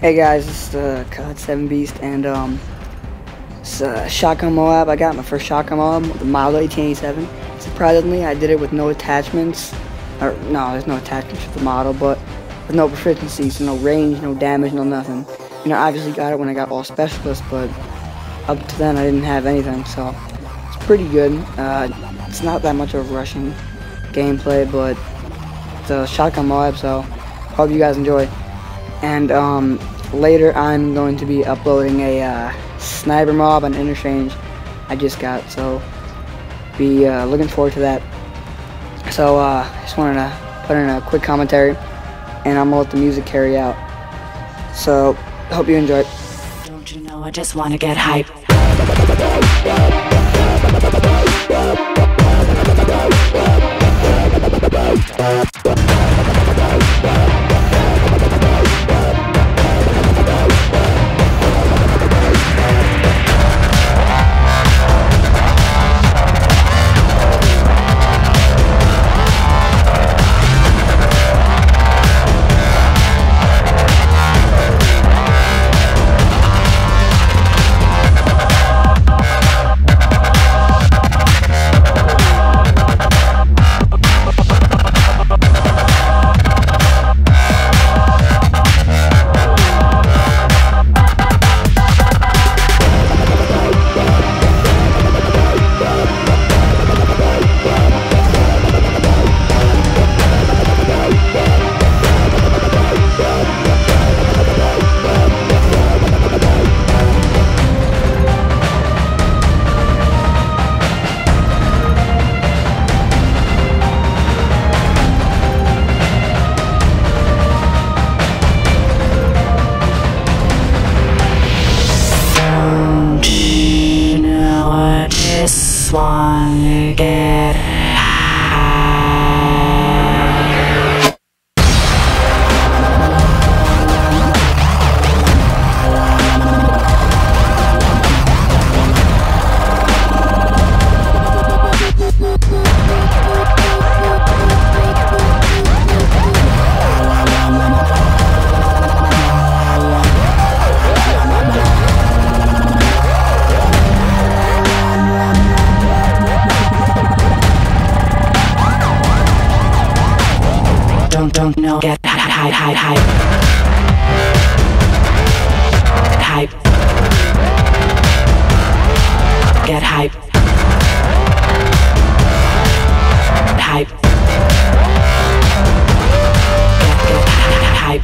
Hey guys, it's the COD 7 Beast, and it's shotgun Moab. I got my first shotgun Moab with the model 1887. Surprisingly, I did it with no attachments, or no, there's no attachments with the model, but with no proficiency, so no range, no damage, no nothing. You know, I obviously got it when I got all specialists, but up to then I didn't have anything, so it's pretty good. It's not that much of a rushing gameplay, but it's a shotgun Moab, so hope you guys enjoy. And later I'm going to be uploading a sniper mob on Interchange I just got, so be looking forward to that. So I just wanted to put in a quick commentary, and I'm gonna let the music carry out. So hope you enjoy. Don't you know I just wanna get hype. Wanna get don't know, get hype. Get hype. Hype. Get hype.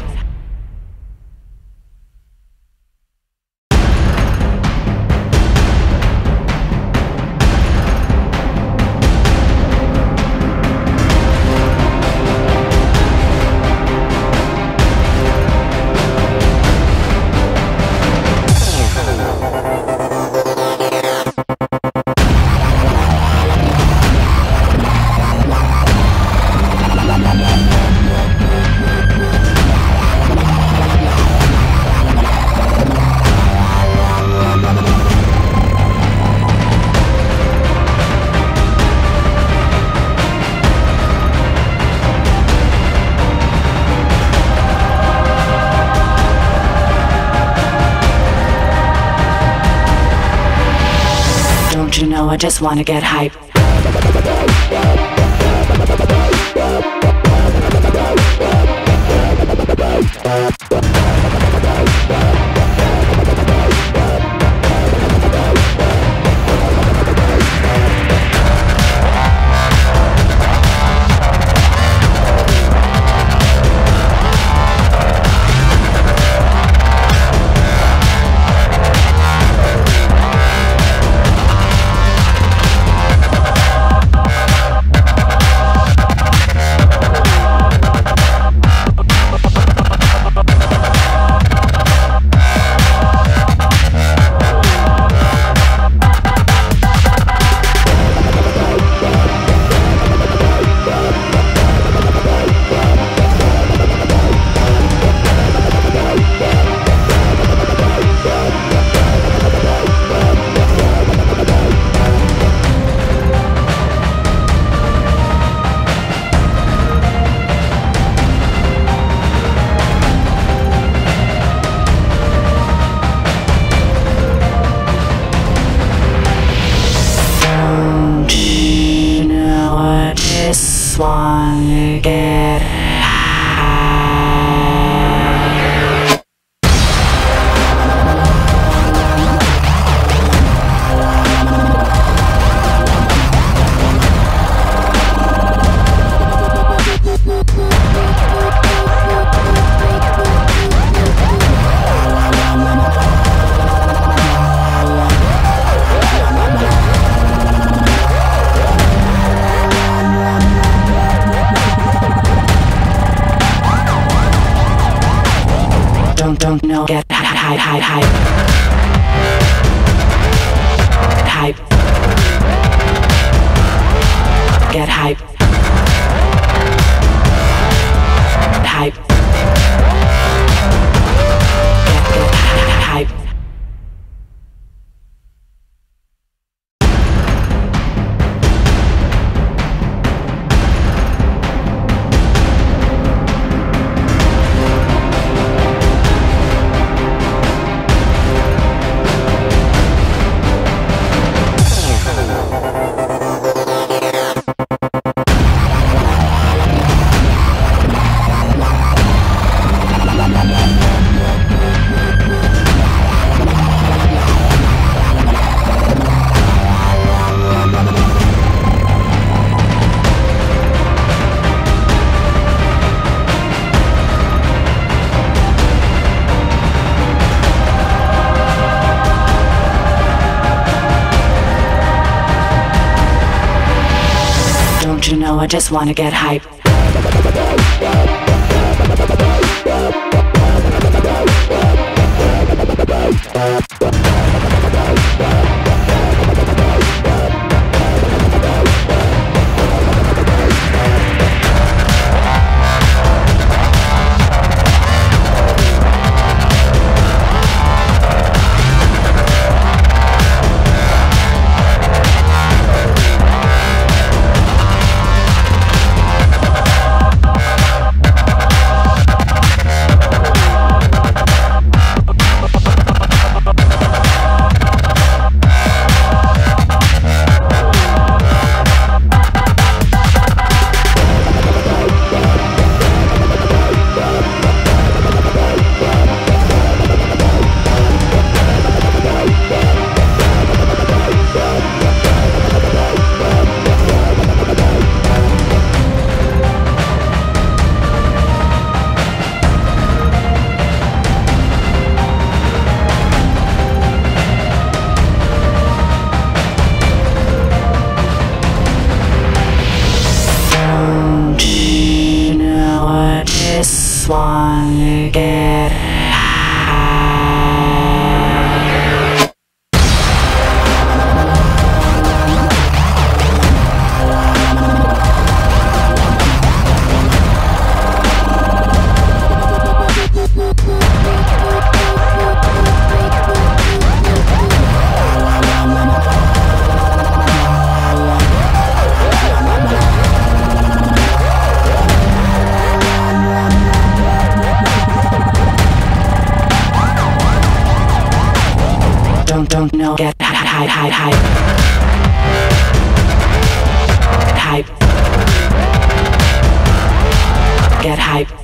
Don't you know I just wanna get hype. don't know, get hype, hype, hype, hype, get hype, hype, get hype. Don't you know I just wanna get hype? Wanna get don't know, get hype, hype, hype, hype, get hype.